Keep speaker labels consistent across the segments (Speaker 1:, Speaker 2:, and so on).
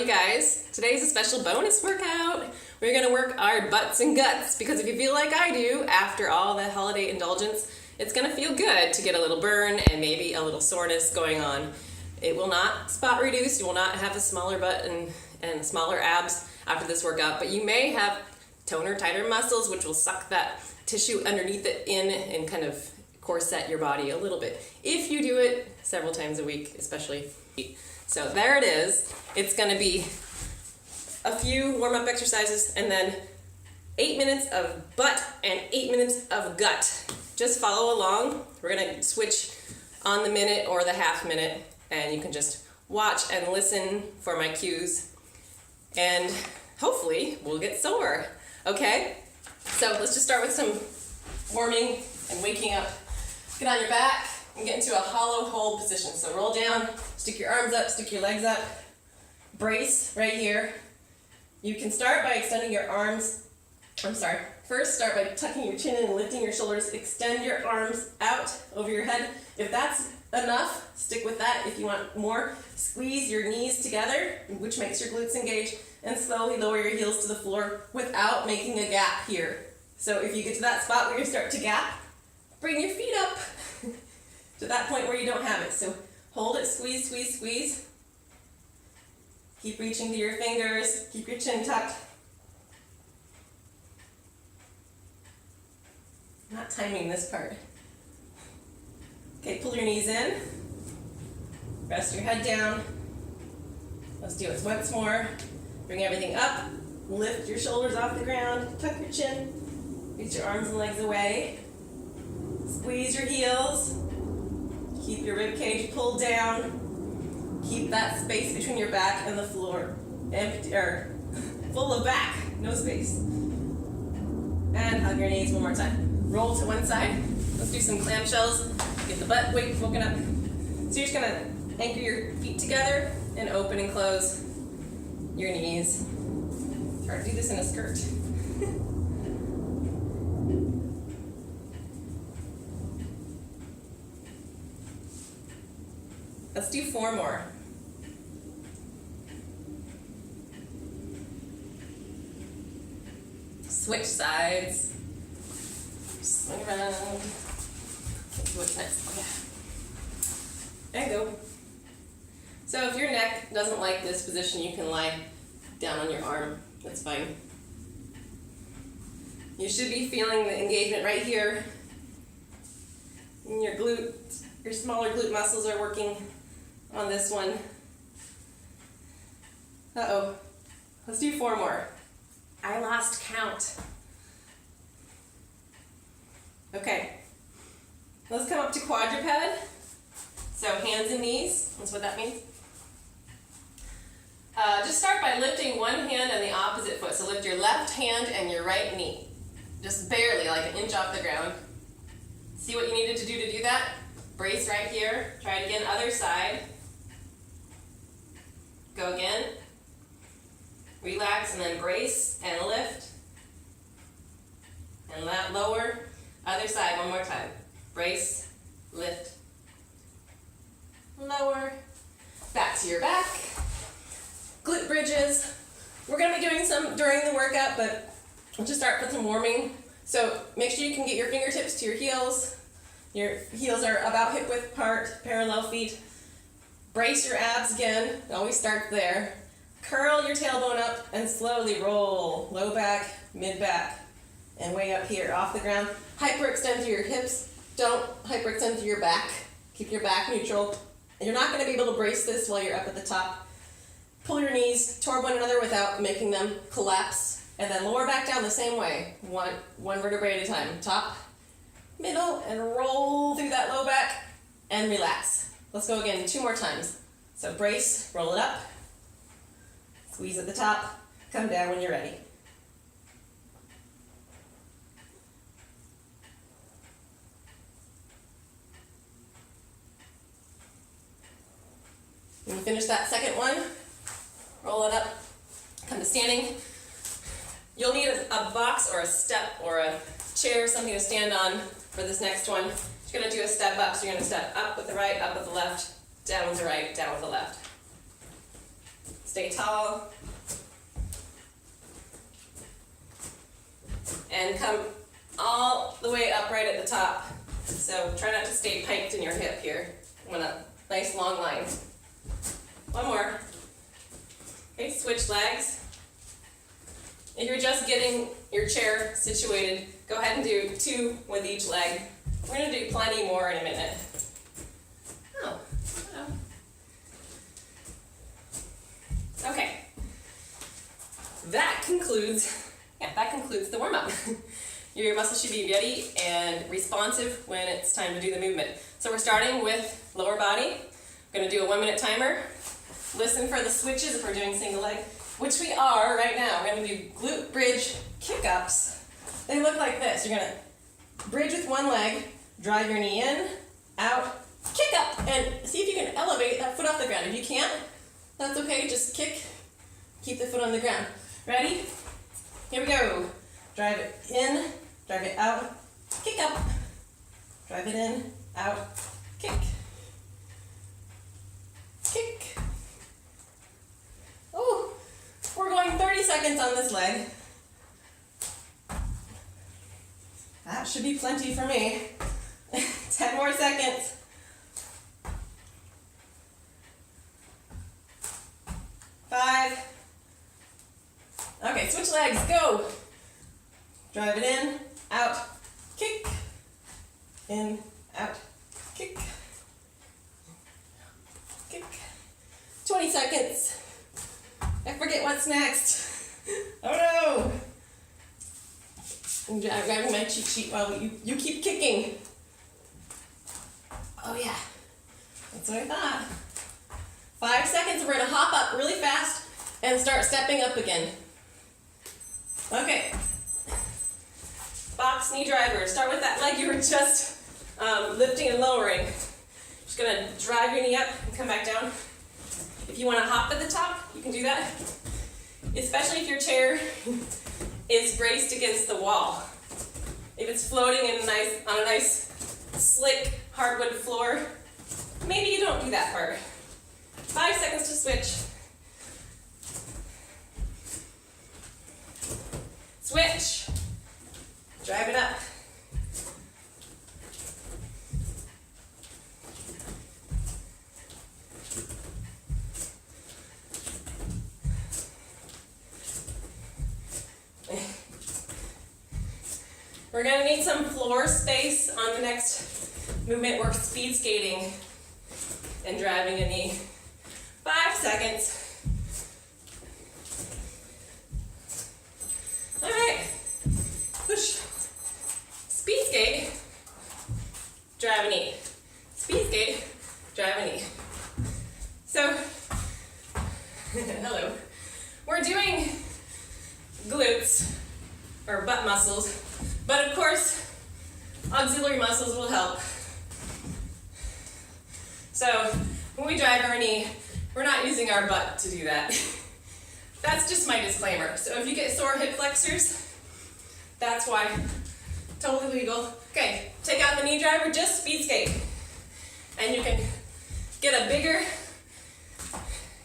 Speaker 1: you guys. Today's a special bonus workout. We're gonna work our butts and guts because if you feel like I do after all the holiday indulgence, it's gonna feel good to get a little burn and maybe a little soreness going on. It will not spot reduce, you will not have a smaller butt and smaller abs after this workout, but you may have toner, tighter muscles which will suck that tissue underneath it in and kind of corset your body a little bit if you do it several times a week, especially. So there it is. It's going to be a few warm-up exercises and then 8 minutes of butt and 8 minutes of gut. Just follow along. We're going to switch on the minute or the half minute, and you can just watch and listen for my cues, and hopefully we'll get sore. Okay? So let's just start with some warming and waking up. Get on your back and get into a hollow hold position. So roll down, stick your arms up, stick your legs up, brace right here. You can start by extending your arms. First start by tucking your chin in and lifting your shoulders. Extend your arms out over your head. If that's enough, stick with that. If you want more, squeeze your knees together, which makes your glutes engage, and slowly lower your heels to the floor without making a gap here. So if you get to that spot where you start to gap, bring your feet up to that point where you don't have it. So hold it, squeeze, squeeze, squeeze. Keep reaching to your fingers, keep your chin tucked. I'm not timing this part. Okay, pull your knees in. Rest your head down. Let's do it once more. Bring everything up. Lift your shoulders off the ground. Tuck your chin. Reach your arms and legs away. Squeeze your heels. Keep your rib cage pulled down. Keep that space between your back and the floor empty, or full of back, no space. And hug your knees one more time. Roll to one side. Let's do some clam shells. Get the butt weight woken up. So you're just gonna anchor your feet together and open and close your knees. It's hard to do this in a skirt. Let's do 4 more. Switch sides. Swing around. Let's see what's next. Oh, yeah. There you go. So if your neck doesn't like this position, you can lie down on your arm. That's fine. You should be feeling the engagement right here. And your glute, your smaller glute muscles are working on this one. Uh-oh. Let's do 4 more. I lost count. Okay. Let's come up to quadruped. So hands and knees. That's what that means. Just start by lifting one hand and the opposite foot. So lift your left hand and your right knee. Just barely, like an inch off the ground. See what you needed to do that? Brace right here. Try it again, other side. Go again. Relax and then brace and lift. And lower. Other side, one more time. Brace, lift, lower. Back to your back. Glute bridges. We're going to be doing some during the workout, but we'll just start with some warming. So make sure you can get your fingertips to your heels. Your heels are about hip width apart, parallel feet. Brace your abs again. Always start there. Curl your tailbone up and slowly roll. Low back, mid back, and way up here off the ground. Hyperextend through your hips. Don't hyperextend through your back. Keep your back neutral. And you're not going to be able to brace this while you're up at the top. Pull your knees toward one another without making them collapse. And then lower back down the same way. One vertebrae at a time. Top, middle, and roll through that low back and relax. Let's go again 2 more times. So brace, roll it up. Squeeze at the top. Come down when you're ready. When you finish that second one, roll it up, come to standing. You'll need a box or a step or a chair, something to stand on for this next one. You're going to do a step up, so you're going to step up with the right, up with the left, down with the right, down with the left. Stay tall. And come all the way up right at the top. So try not to stay piked in your hip here. I want a nice long line. One more. Okay, switch legs. If you're just getting your chair situated, go ahead and do 2 with each leg. We're going to do plenty more in a minute. Oh. Okay. That concludes the warm-up. Your muscles should be ready and responsive when it's time to do the movement. So we're starting with lower body. We're going to do a 1-minute timer. Listen for the switches if we're doing single leg, which we are right now. We're going to do glute bridge kick-ups. They look like this. You're going to bridge with one leg, drive your knee in, out, kick up, and see if you can elevate that foot off the ground. If you can't, that's okay. Just kick, keep the foot on the ground. Ready? Here we go. Drive it in, drive it out, kick up. Drive it in, out, kick. Kick. Oh, we're going 30 seconds on this leg. That should be plenty for me. 10 more seconds. 5. Okay, switch legs, go. Drive it in, out, kick. In, out, kick. Kick. 20 seconds. I forget what's next. Oh no! I'm grabbing my cheat sheet while you keep kicking. Oh yeah, that's what I thought. 5 seconds, we're gonna hop up really fast and start stepping up again. Okay. Box knee driver. Start with that leg you were just lifting and lowering. Just gonna drive your knee up and come back down. If you want to hop at the top, you can do that. Especially if your chair is braced against the wall. If it's floating in on a nice, slick hardwood floor, maybe you don't do that part. 5 seconds to switch. Switch. Drive it up. We're going to need some floor space on the next movement. We're speed skating and driving a knee. 5 seconds. All right. Push. Speed skate. Drive a knee. Speed skate. Drive a knee. So, hello. We're doing glutes, or butt muscles, but of course, auxiliary muscles will help. So, when we drive our knee, we're not using our butt to do that. That's just my disclaimer. So if you get sore hip flexors, that's why. Totally legal. Okay, take out the knee driver, just speed skate. And you can get a bigger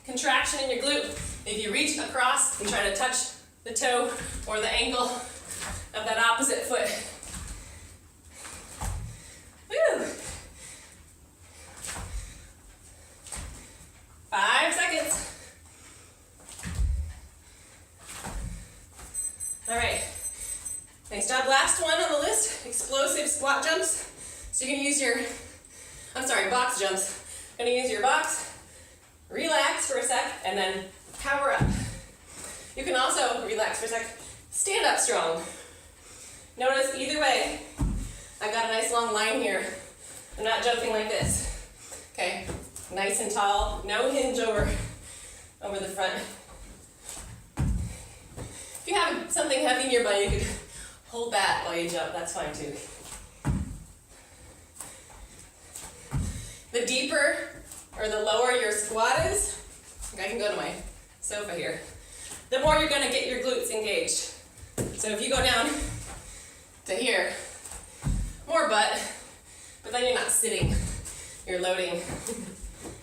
Speaker 1: contraction in your glute if you reach across and try to touch the toe or the ankle of that opposite foot. Woo! 5 seconds. All right. Nice job. Last one on the list, explosive squat jumps. So you can use your, box jumps. Gonna use your box, relax for a sec, and then power up. You can also relax for a sec, stand up strong. Notice either way, I've got a nice long line here. I'm not jumping like this. Okay, nice and tall, no hinge over the front. If you have something heavy in your butt, you could hold that while you jump, that's fine too. The deeper or the lower your squat is, I can go to my sofa here, the more you're gonna get your glutes engaged. So if you go down to here, more butt, but then you're not sitting, you're loading.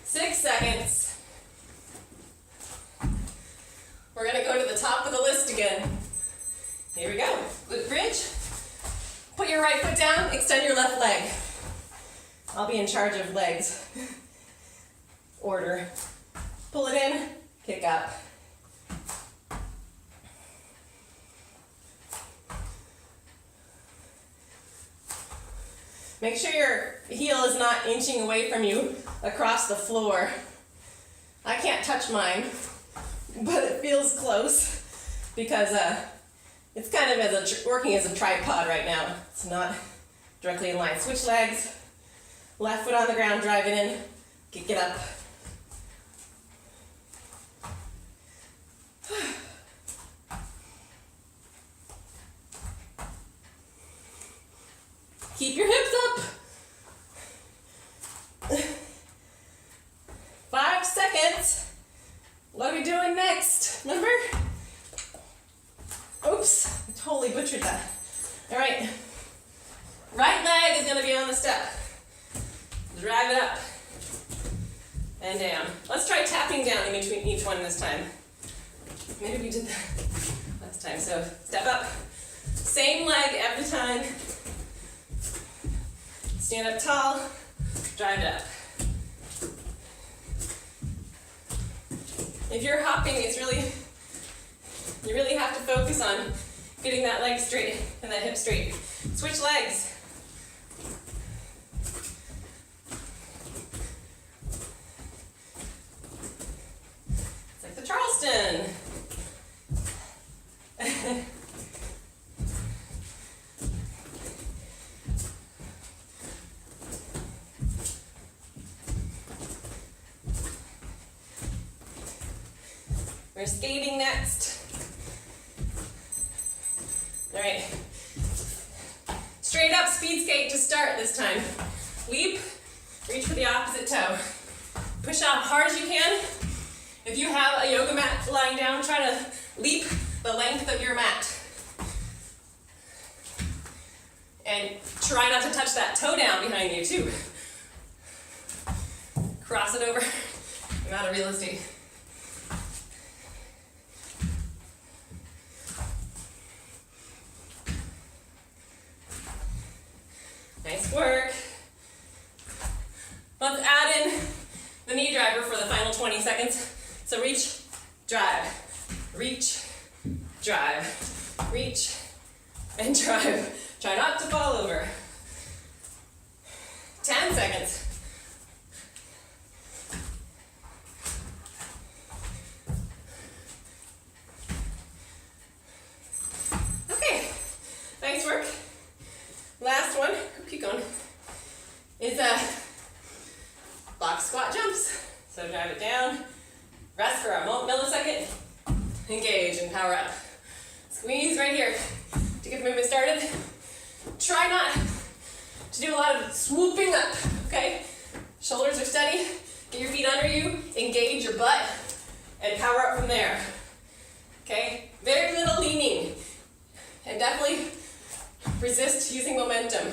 Speaker 1: 6 seconds. again. Here we go. Glute bridge. Put your right foot down, extend your left leg. I'll be in charge of legs. Order. Pull it in, kick up. Make sure your heel is not inching away from you across the floor. I can't touch mine, but it feels close because it's kind of working as a tripod right now. It's not directly in line. Switch legs, left foot on the ground, drive it in, kick it up. Keep your hips up. 5 seconds. What are we doing next? Remember? Oops, I totally butchered that. All right. Right leg is going to be on the step. Drive it up and down. Let's try tapping down in between each one this time. Maybe we did that last time. So step up. Same leg every time. Stand up tall, drive it up. If you're hopping, you really have to focus on getting that leg straight and that hip straight. Switch legs. It's like the Charleston. We're skating next. All right. Straight up speed skate to start this time. Leap, reach for the opposite toe. Push out hard as you can. If you have a yoga mat lying down, try to leap the length of your mat. And try not to touch that toe down behind you too. Cross it over. I'm out of real estate. Nice work. Let's add in the knee driver for the final 20 seconds. So reach, drive, reach, drive, reach, and drive. Try not to fall over. 10 seconds. Okay, nice work. Last one, keep going, is box squat jumps. So drive it down, rest for a millisecond, engage and power up. Squeeze right here to get the movement started. Try not to do a lot of swooping up, okay? Shoulders are steady, get your feet under you, engage your butt, and power up from there, okay? Very little leaning, and definitely resist using momentum.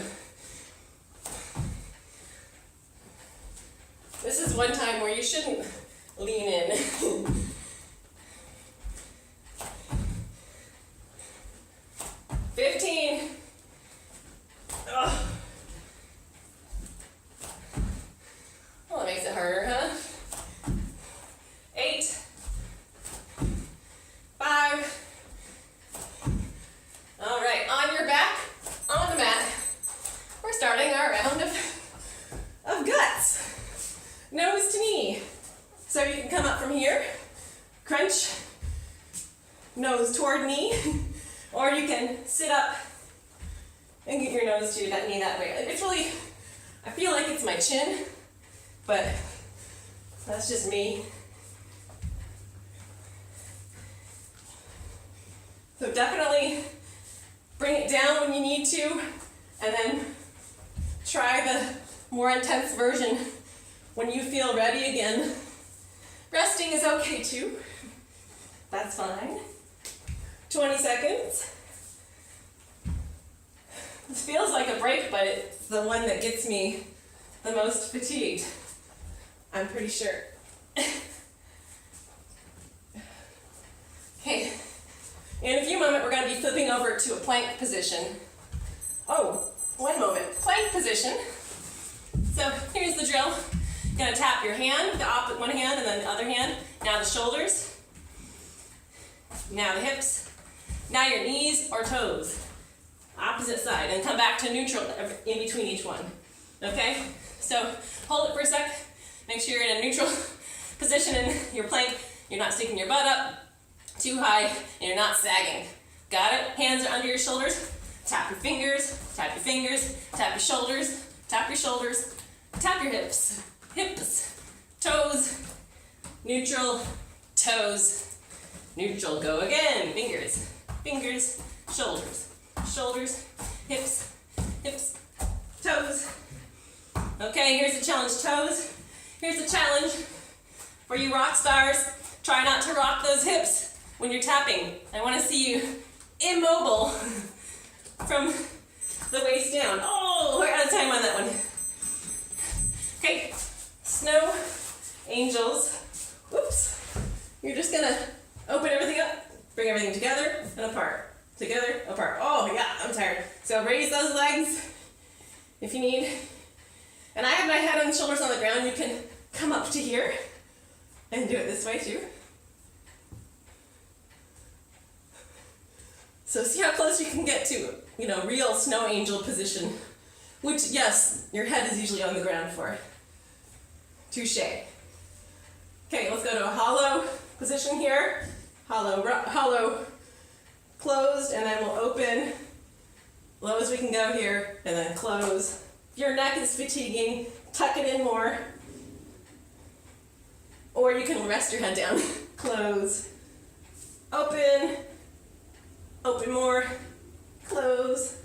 Speaker 1: This is one time where you shouldn't lean in. 15. Ugh. Well, that makes it harder, huh? 8. 5. All right, on your back, on the mat, we're starting our round of guts. Nose to knee. So you can come up from here, crunch, nose toward knee, or you can sit up and get your nose to that knee that way. It's really, I feel like it's my chin, but that's just me. So definitely bring it down when you need to, and then try the more intense version when you feel ready again. Resting is okay too. That's fine. 20 seconds. This feels like a break, but it's the one that gets me the most fatigued, I'm pretty sure. Okay, In a few moments, we're going to be flipping over to a plank position. Oh, one moment. Plank position. So here's the drill. You're going to tap your hand, one hand and then the other hand. Now the shoulders. Now the hips. Now your knees or toes. Opposite side. And come back to neutral in between each one. Okay? So hold it for a sec. Make sure you're in a neutral position in your plank. You're not sticking your butt up too high and you're not sagging. Got it? Hands are under your shoulders. Tap your fingers, tap your fingers, tap your shoulders, tap your shoulders, tap your hips, toes, neutral, toes, neutral. Go again. Fingers, fingers, shoulders, shoulders, hips, toes. Okay, here's the challenge, toes. Here's the challenge for you rock stars. Try not to rock those hips when you're tapping. I want to see you immobile from the waist down. Oh, we're out of time on that one. Okay, snow angels. Whoops. You're just gonna open everything up, bring everything together and apart. Together, apart. Oh yeah, I'm tired. So raise those legs if you need. And I have my head and shoulders on the ground. You can come up to here and do it this way too. So see how close you can get to, real snow angel position. Which, yes, your head is usually on the ground for. Touche. Okay, let's go to a hollow position here. Hollow closed, and then we'll open. Low as we can go here, and then close. If your neck is fatiguing, tuck it in more. Or you can rest your head down. Close. Open. Open more. Close.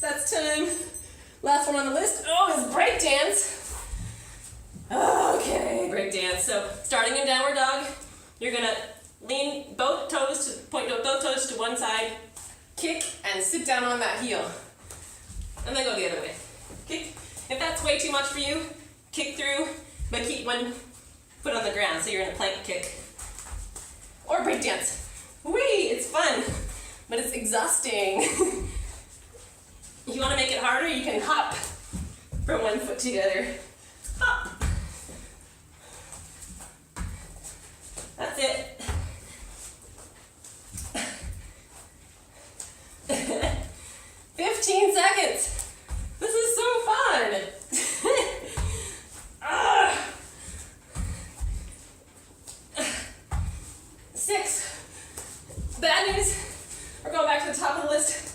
Speaker 1: That's time. Last one on the list. Oh, is break dance. Okay, break dance. So starting in downward dog, you're gonna lean point both toes to one side, kick, and sit down on that heel. And then go the other way. Kick. If that's way too much for you, kick through, but keep one foot on the ground so you're in a plank kick. Or break dance. Whee! It's fun, but it's exhausting. If you want to make it harder, you can hop from one foot to the other. Hop. That's it. 15 seconds. This is so fun. 6. Bad news, we're going back to the top of the list.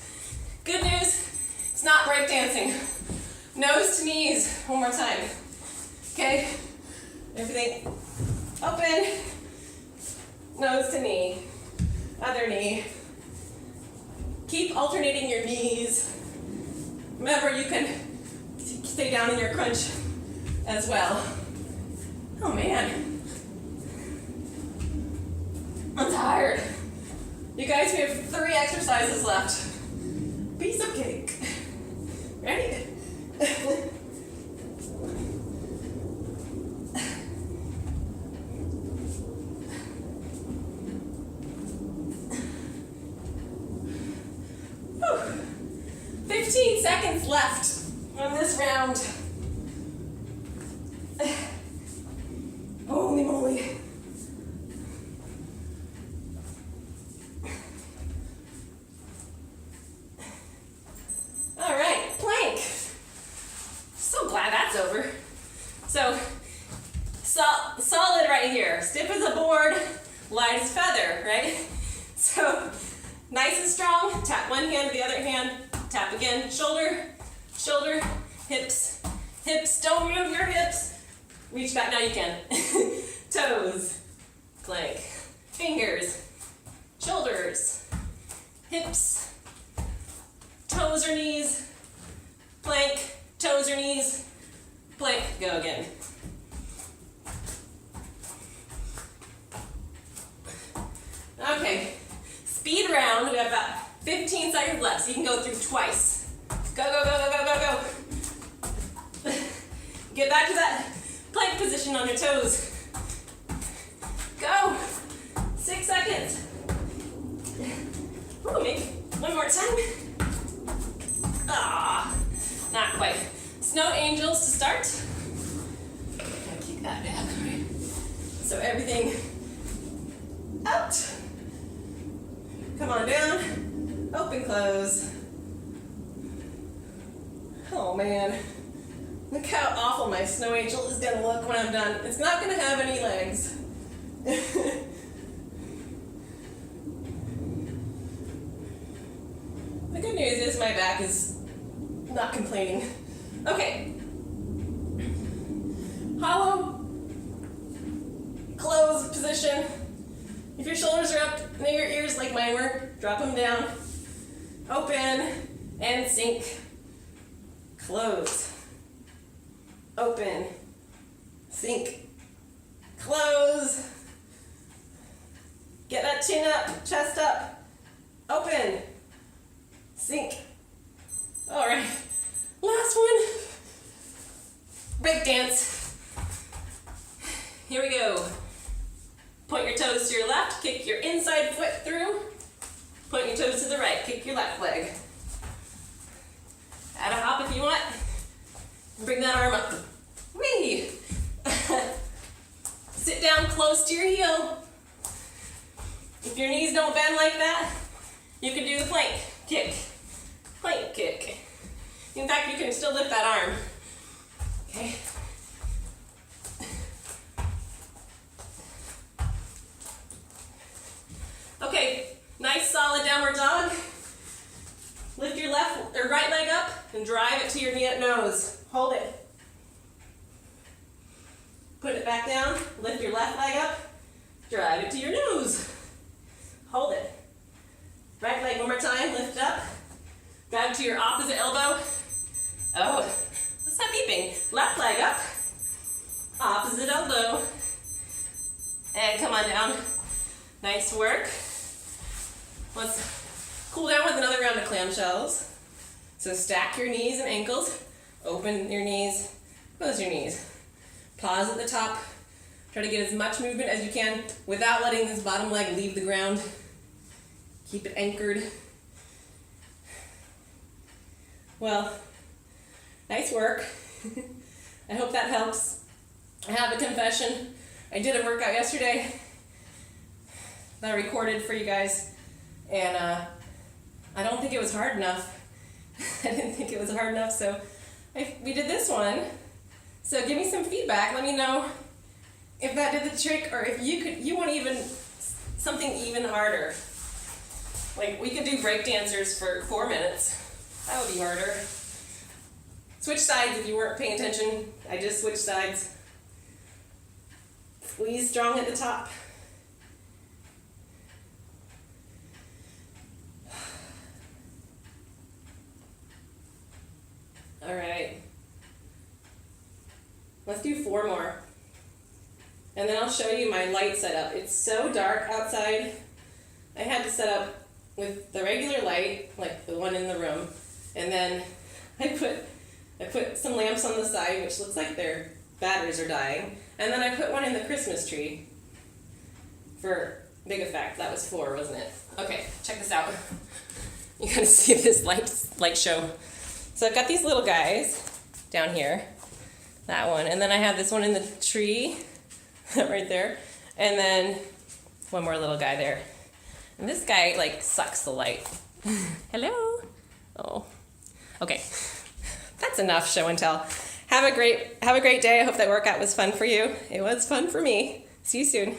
Speaker 1: Good news, it's not break dancing. Nose to knees, one more time. Okay, everything open, nose to knee, other knee. Keep alternating your knees. Remember, you can stay down in your crunch as well. Oh man, I'm tired. You guys, we have 3 exercises left. Piece of cake. Ready? Whew. 15 seconds left on this round. Holy moly. All right, plank. So glad that's over. So, solid right here. Stiff as a board, light as feather, right? So, nice and strong. Tap one hand to the other hand. Tap again. Shoulder, shoulder, hips, hips. Don't move your hips. Reach back. Now you can. Toes, plank, fingers, shoulders, hips, toes or knees, plank, toes or knees, plank. Go again. Okay, speed round. We have about 15 seconds left, so you can go through twice. Go, go, go, go, go, go, go. Get back to that plank position on your toes. Go. 6 seconds. everything out. Come on down, open, close. Oh man, look how awful my snow angel is gonna look when I'm done. It's not gonna have any legs. The good news is my back is not complaining. Okay. Hollow, closed position. If your shoulders are up near your ears like mine were, drop them down. Open and sink. Close. Open. Sink. Close. Get that chin up, chest up. Open. Sink. All right. Last one. Break dance. Here we go. Point your toes to your left, kick your inside foot through. Point your toes to the right, kick your left leg. Add a hop if you want. Bring that arm up. Whee! Sit down close to your heel. If your knees don't bend like that, you can do the plank kick. Plank kick. In fact, you can still lift that arm. Okay. Okay, nice solid downward dog. Lift your left or right leg up and drive it to your nose. Hold it. Put it back down, lift your left leg up, drive it to your nose. Hold it. Right leg one more time, lift it up. Drive to your opposite elbow. Oh, what's that beeping? Left leg up, opposite elbow. And come on down. Nice work. Let's cool down with another round of clam shells. So stack your knees and ankles. Open your knees, close your knees. Pause at the top. Try to get as much movement as you can without letting this bottom leg leave the ground. Keep it anchored. Well, nice work. I hope that helps. I have a confession. I did a workout yesterday that I recorded for you guys, and I don't think it was hard enough. I didn't think it was hard enough, so we did this one. So give me some feedback. Let me know if that did the trick, or if you want even something even harder. Like we could do break dancers for 4 minutes. That would be harder. Switch sides if you weren't paying attention. I just switched sides. Squeeze strong at the top. All right. Let's do 4 more. And then I'll show you my light setup. It's so dark outside. I had to set up with the regular light, like the one in the room. And then I put some lamps on the side, which looks like their batteries are dying. And then I put one in the Christmas tree for big effect. That was 4, wasn't it? Okay, check this out. You gotta see this light show. So I've got these little guys down here. That one. And then I have this one in the tree right there. And then one more little guy there. And this guy like sucks the light. Hello. Oh. Okay. That's enough show and tell. Have a great day. I hope that workout was fun for you. It was fun for me. See you soon.